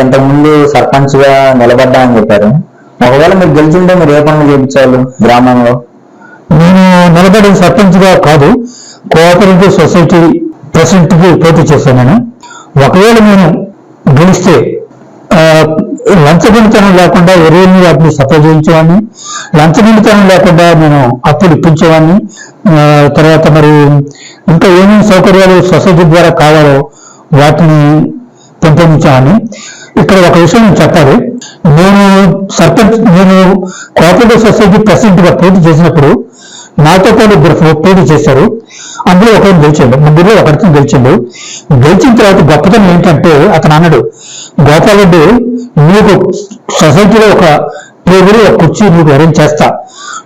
ఇంతకు ముందు సర్పంచ్ గా నిలబడ్డా అని చెప్పారు. ఒకవేళ మీరు గెలిచింటే మీరు ఏ పనులు చేయించాలి గ్రామంలో? నేను నిలబడిన సర్పంచ్ గా కాదు, కోఆపరేటివ్ సొసైటీ ప్రెసిడెంట్ కి పోటీ చేశాను నేను. ఒకవేళ నేను గెలిస్తే లంచగొండితనం లేకుండా ఎరువుల్ని వాటిని సప్లై చేయించేవాడిని, లంచగొండితనం లేకుండా నేను అప్పులు ఇప్పించేవాడిని. తర్వాత మరి ఇంకా ఏమేమి సౌకర్యాలు సొసైటీ ద్వారా కావాలో వాటిని పెంపొందించేవాడిని. ఇక్కడ ఒక విషయం నేను చెప్పాలి. నేను కోఆపరేటివ్ సొసైటీ ప్రెసిడెంట్ గా పోటీ చేసినప్పుడు నాతో పాటు ఇద్దరు పోటీ చేశారు. అందులో ఒకరిని గెలిచాడు, ముగ్గురులో ఒకరిని గెలిచాడు. గెలిచిన తర్వాత గొప్పతనం ఏంటంటే అతను అన్నాడు, గోపాలరెడ్డి నీకు సొసైటీలో ఒక టేబుల్ ఒక కుర్చీ నీకు అరేంజ్ చేస్తా,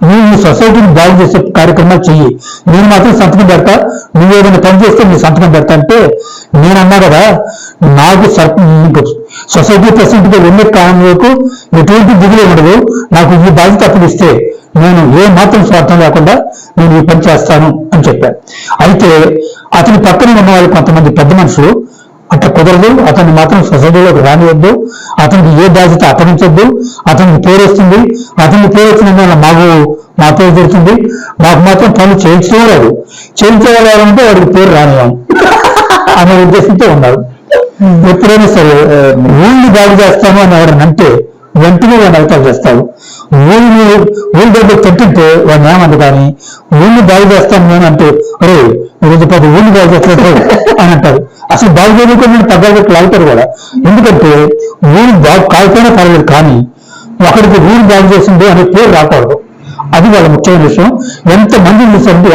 నువ్వు ఈ సొసైటీని బాగు చేసే కార్యక్రమాలు చెయ్యి, నేను మాత్రం సంతకం పెడతా, నువ్వు ఏదైనా పని చేస్తే నీ సంతకం పెడతా అంటే నేను అన్నా కదా, నాకు సొసైటీ ప్రెసిడెంట్ గా వెళ్ళే కారణకు ఎటువంటి దిగులు ఉండదు, నాకు ఈ బాధ్యత అప్పుడు ఇస్తే నేను ఏ మాత్రం స్వార్థం లేకుండా నేను ఈ పని చేస్తాను అని చెప్పాను. అయితే అతని పక్కన ఉన్న వాళ్ళు కొంతమంది పెద్ద మనుషులు అట్లా కుదరదు, అతన్ని మాత్రం సొసైటీలోకి రానివద్దు, అతనికి ఏ బాధ్యత అప్పగించొద్దు, అతనికి పేరు వస్తుంది, అతనికి పేరు వచ్చిన మా పేరు జరుగుతుంది, మాకు మాత్రం పనులు చేయించడం రాదు, చేయించేవాళ్ళంటే వాడికి పేరు రానివ్వం అనే ఉద్దేశంతో ఉన్నారు. ఎప్పుడైనా సరే ఊళ్ళని బాగు చేస్తాము అని ఎవరైనా అంటే వెంటనే వాడిని అవతాలు చేస్తావు. ఊళ్ళ దగ్గర తింటుంటే వాడిని ఏమంది, కానీ ఊళ్ళని బాగు చేస్తాను నేను అంటే అరే ఈరోజు 10 ఊళ్ళని బాగు చేస్తారు అని అంటారు. అసలు బాగు చేయకుండా తగ్గట్టు లాగుతారు కూడా. ఎందుకంటే ఊరు బాగు కాకపోయినా పర్లేదు, కానీ ఒకరికి ఊరు బాగు చేసింది అనే పేరు రాకూడదు. అది వాళ్ళ ముఖ్యమైన విషయం. ఎంతమంది చూసారంటే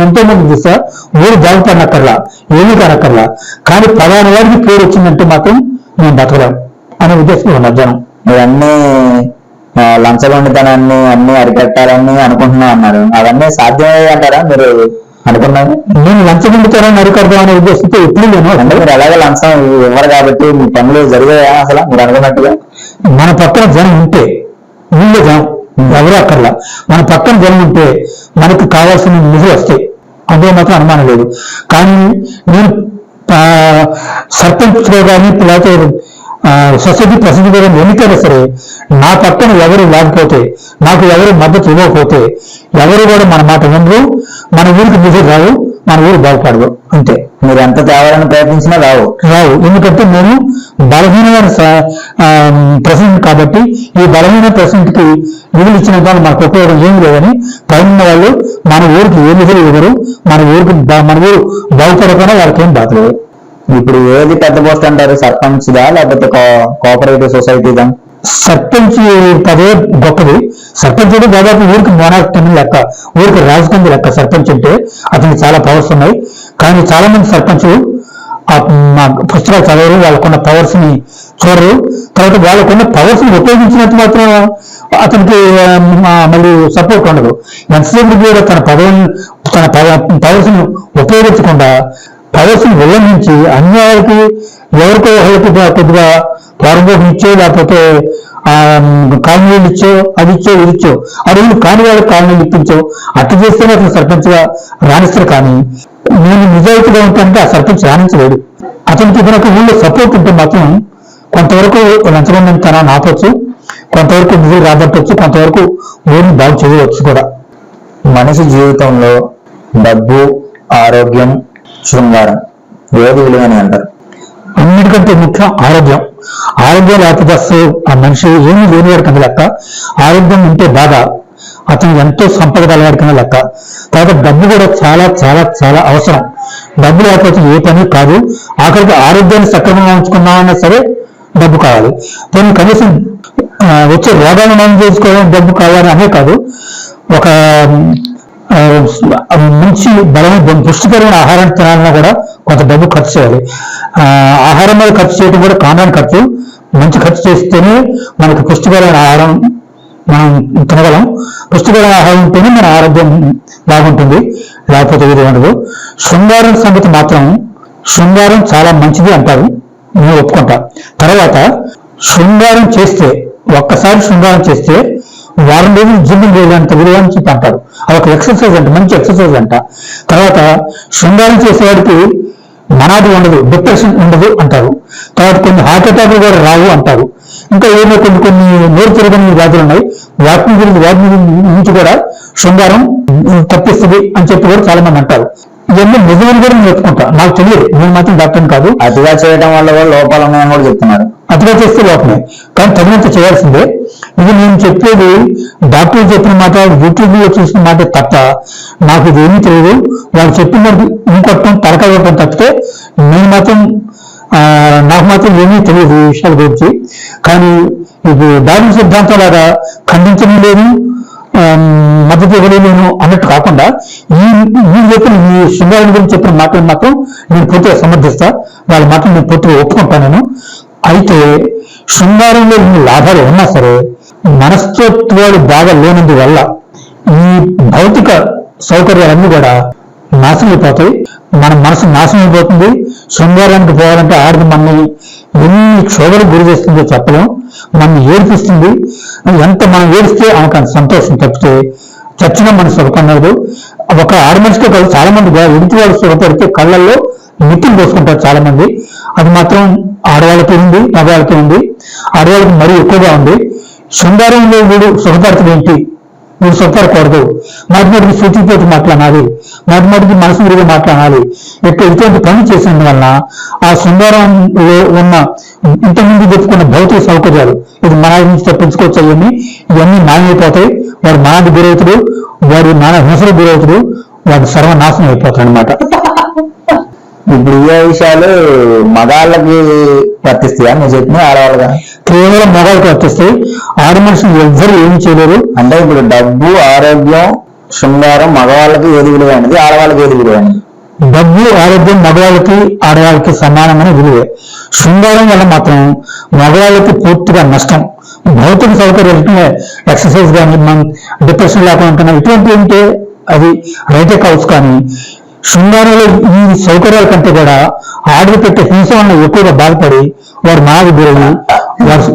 ఎంతో మంది చూసా ఊరు బాగుపడినక్కర్లా, ఏమీ కానక్కర్లా, కానీ పలానా వాడికి పేరు వచ్చిందంటే మాత్రం మేము బతకలేం అనే ఉద్దేశం ఉన్న జనం. మీరు అన్ని లంచగొండితనాన్ని అన్ని అరికట్టాలని అనుకుంటున్నా అన్నారు, అవన్నీ సాధ్యమయ్యే అంటారా మీరు అనుకున్నారు? నేను లంచగొండితనాన్ని అరికడదాం అనే ఉద్దేశంతో ఎప్పుడు నేను అంటే మీరు ఎలాగ లంచం ఇవ్వరు కాబట్టి మీ పనులు జరిగాయా అసలు మీరు అనుకున్నట్టుగా? మన పక్కన జనం ఉంటే, ఊళ్ళో జనం ఎవరు అక్కర్లా, మన పక్కన జనం ఉంటే మనకు కావాల్సిన నిధులు వస్తాయి, అందులో మాత్రం అనుమానం లేదు. కానీ నేను సర్పంచ్గా కానీ లేకపోతే సొసైటీ ప్రెసిడెంట్ గా ఎన్నికైనా సరే నా పక్కన ఎవరు లేకపోతే, నాకు ఎవరు మద్దతు ఇవ్వకపోతే ఎవరు కూడా మన మాట వినరు, మన ఊరికి నిధులు రావు, మన ఊరు బాగుపడదు. అంతే. మీరు ఎంత తేవాలని ప్రయత్నించినా రావు. ఎందుకంటే నేను బలహీనమైన ప్రెసిడెంట్ కాబట్టి ఈ బలహీన ప్రెసిడెంట్ కి నిధులు ఇచ్చిన దాన్ని మనకు ఉపయోగం ఏమి లేదని పైన వాళ్ళు మన ఊరికి ఏ నిధులు ఇవ్వరు, మన ఊరు బాగుపడకుండా వాళ్ళకి ఏం బాధలేదు. ఇప్పుడు ఏది పెద్ద పోస్ట్ అంటారు, సర్పంచ్ దా లేకపోతే కోఆపరేటివ్ సొసైటీదా? సర్పంచ్ పదే గొప్పది. సర్పంచ్ అంటే దాదాపు ఊరికి మోనాక్టమి లెక్క, ఊరికి రాజకీయ లెక్క. సర్పంచ్ అంటే అతనికి చాలా పవర్స్ ఉన్నాయి. కానీ చాలా మంది సర్పంచ్ పుస్తకాలు చదవరు, వాళ్ళకున్న పవర్స్ ని చూడరు. తర్వాత వాళ్ళకున్న పవర్స్ ని ఉపయోగించినట్టు మాత్రం అతనికి మళ్ళీ సపోర్ట్ ఉండదు. ఎంతసేపు కూడా తన పవర్స్ ని ఉపయోగించకుండా పవర్స్ ని ఉల్లంఘించి అన్యాయాలకి ఎవరికో ఒకరికి కొద్దిగా వారంభోగం ఇచ్చో లేకపోతే కాలనీలు ఇచ్చో అది ఇచ్చో ఇది ఇచ్చో అడుగులు కాని వాళ్ళకి కాలనీలు ఇప్పించో అట్లా చేస్తేనే అతను సర్పంచ్ గా రాణిస్తారు. కానీ నేను నిజాయితీగా ఉంటానంటే ఆ సర్పంచ్ రాణించలేడు. అతనికి కనుక ఊళ్ళో సపోర్ట్ ఉంటే మాత్రం కొంతవరకు లంచగొండితనాన్ని ఆపొచ్చు, కొంతవరకు నిధులు రాబట్టవచ్చు, కొంతవరకు ఊరిని బాగు చేయవచ్చు కూడా. మనిషి జీవితంలో డబ్బు, ఆరోగ్యం, శృంగారం ఏది విలువని అంటారు? అన్నిటికంటే ముఖ్యం ఆరోగ్యం. ఆరోగ్యం లేకపోతే అసలు ఆ మనిషి ఏమీ లేనివాడి కింద లెక్క. ఆరోగ్యం ఉంటే బాగా అతను ఎంతో సంపద కలవాడి కింద లెక్క. తర్వాత డబ్బు కూడా చాలా చాలా చాలా అవసరం. డబ్బు లేకపోతే ఏ పని కాదు. ఆఖరికి ఆరోగ్యాన్ని సక్రమంగా ఉంచుకున్నామన్నా సరే డబ్బు కావాలి. కొన్ని కనీసం వచ్చే రోగాలను మనం చేసుకోవడం డబ్బు కావాలి అనే కాదు, ఒక మంచి బలమైన పుష్టికరమైన ఆహారాన్ని తినాలన్నా కూడా కొంత డబ్బు ఖర్చు చేయాలి. ఆహారం మీద ఖర్చు చేయడం కూడా కామన్ ఖర్చు. మంచి ఖర్చు చేస్తేనే మనకు పుష్టికరమైన ఆహారం మనం తినగలం. పుష్టికరమైన ఆహారం ఉంటేనే మన ఆరోగ్యం బాగుంటుంది, లేకపోతే ఇది ఉండదు. శృంగారం సంగతి మాత్రం శృంగారం చాలా మంచిది అంటారు, నేను ఒప్పుకుంటా. తర్వాత శృంగారం చేస్తే, ఒక్కసారి శృంగారం చేస్తే వారం రోజులు జిమ్ చేయడానికి విలువని చెప్పి అంటారు. అదొక ఎక్సర్సైజ్ అంట, మంచి ఎక్సర్సైజ్ అంట. తర్వాత శృంగారం చేసేవాడికి మనాది ఉండదు, డిప్రెషన్ ఉండదు అంటారు. తర్వాత కొన్ని హార్ట్ అటాక్లు కూడా రావు అంటారు. ఇంకా ఏమో కొన్ని నోరు తిరగని వ్యాధులు ఉన్నాయి, వాటి నుంచి కూడా శృంగారం తప్పిస్తుంది అని చెప్పి కూడా చాలా మంది అంటారు. ఇవన్నీ నిజమని కూడా నేను చెప్పుకుంటా, నాకు తెలియదు, నేను మాత్రం డాక్టర్ని కాదు. అతిగా చేయడం వల్ల కూడా లోపాలు ఉన్నాయని కూడా చెప్తున్నారు. అతిగా చేస్తే లోపమే, కానీ తగినంత చేయాల్సిందే. ఇది నేను చెప్పేది డాక్టర్లు చెప్పిన మాట, యూట్యూబ్ లో చూసిన మాట తప్ప నాకు ఇది ఏమీ తెలియదు. వాళ్ళు చెప్పిన ఇంకొట్టడం తలకాయ కొట్టడం తప్పితే నేను మాత్రం నాకు మాత్రం ఏమీ తెలియదు ఈ విషయాల గురించి. కానీ ఇది డాక్టర్ సిద్ధాంతం లాగా ఖండించడం లేదు, మద్దతు ఇవ్వలేను అన్నట్టు కాకుండా ఈ చెప్పిన ఈ శృంగారం గురించి చెప్పిన మాటలు మాత్రం నేను పూర్తిగా సమర్థిస్తా, వాళ్ళ మాటలు నేను పూర్తిగా ఒప్పుకుంటాను నేను. అయితే శృంగారంలో ఇన్ని లాభాలు ఉన్నా సరే మనస్తత్వాలు బాగా లేనందువల్ల ఈ భౌతిక సౌకర్యాలన్నీ కూడా నాశనం అయిపోతాయి. మన మనసు నాశనం అయిపోతుంది. శృంగారానికి పోవాలంటే ఆడిది మనల్ని ఎన్ని క్షోభలకు గురి చేస్తుందో చెప్పలేం, మనల్ని ఏడిపిస్తుంది. ఎంత మనం ఏడిస్తే ఆమెకు అంత సంతోషం తప్పితే చచ్చినా మన సుఖపడదు. ఒక ఆడమనిషికే కాదు, చాలా మంది ఎదుటి వాళ్ళు సుఖపడితే కళ్ళల్లో నిప్పులు పోసుకుంటారు చాలా మంది. అది మాత్రం ఆడవాళ్ళకి ఉంది, మగవాళ్ళకి ఉంది. ఆడవాళ్ళకి మరీ ఎక్కువగా ఉంది. శృంగారంలో వీడు సుఖపడుతుంది ఏంటి, వీడు సుఖపడకూడదు, మాటిమాటికి సూచిపోతూ మాట్లాడాలి, మాటిమాటికి మనసు విరిగి మాట్లాడాలి, ఇటువంటి పనులు చేసినందువలన ఆ శృంగారంలో ఉన్న ఇంతకుముందు చెప్పుకున్న భౌతిక సౌకర్యాలు ఇది మన నుంచి తప్పించుకోవచ్చు. ఇవన్నీ మాయమైపోతాయి. వాడు మానది గురవుతుడు, వాడు నానా హింసలు గురవుతుడు, వాడు సర్వనాశనం అయిపోతాడు అనమాట. ఇప్పుడు ఏ విషయాలు మగాళ్ళకి వర్తిస్తాయా నువ్వు చెప్పిన ఆడవాళ్ళగా? కేవలం మగాళ్ళకి వర్తిస్తాయి, ఆడ మనుషులు ఎవ్వరు ఏమి చేయలేరు. అంటే ఇప్పుడు డబ్బు, ఆరోగ్యం, శృంగారం మగవాళ్ళకి ఏది విలువైనది, ఆడవాళ్ళకి ఏది విలువైనది? డబ్బు, ఆరోగ్యం మగవాళ్ళకి ఆడవాళ్ళకి సమానమైన విలువే. శృంగారం వల్ల మాత్రం మగవాళ్ళకి పూర్తిగా నష్టం. భౌతిక సౌకర్యాలు ఎక్సర్సైజ్ కానీ మనం డిప్రెషన్ లేకుండా ఇటువంటి ఉంటే అది రైటే కావచ్చు. కానీ శృంగారంలో ఈ సౌకర్యాల కంటే కూడా ఆడలు పెట్టే హింస వల్ల ఎక్కువగా బాధపడి వాడు మాది గురవి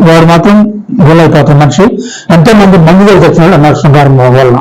వాడు మాత్రం వీలైపోతాడు మనిషి. ఎంతో మంది మందు కలిసి వచ్చిన వాళ్ళు అన్నారు శృంగారం వలన.